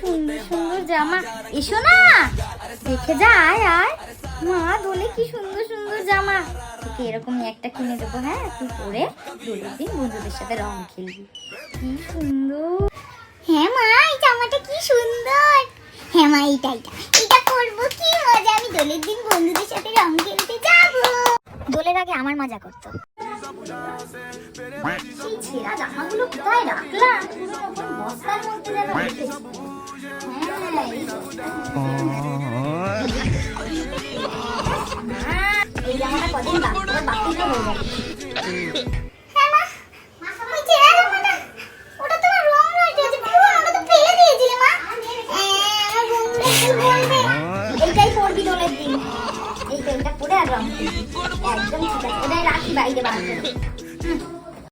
সুন্দর সুন্দর জামা, এসো না দেখে যা, আয় আয়। মা দোলে কি সুন্দর সুন্দর জামা, তোকে এরকমই একটা কিনে দেবো। হ্যাঁ, তুই পরে দোলের দিন বন্ধুদের সাথে রং খেলবি। কি সুন্দর। হ্যাঁ মা, এই জামাটা কি সুন্দর। হ্যাঁ মা, এটা করবো, কি মজা। আমি দোলের দিন বন্ধুদের সাথে রং খেলতে যাবো। দোলের আগে আমার মজা করতো। সেই ছেঁড়া জামাগুলো কোথায় রাখলাম? বস্তার মধ্যে যেন রেখেছি। এই জামাটা কদিন বাকি হয়ে যাবে।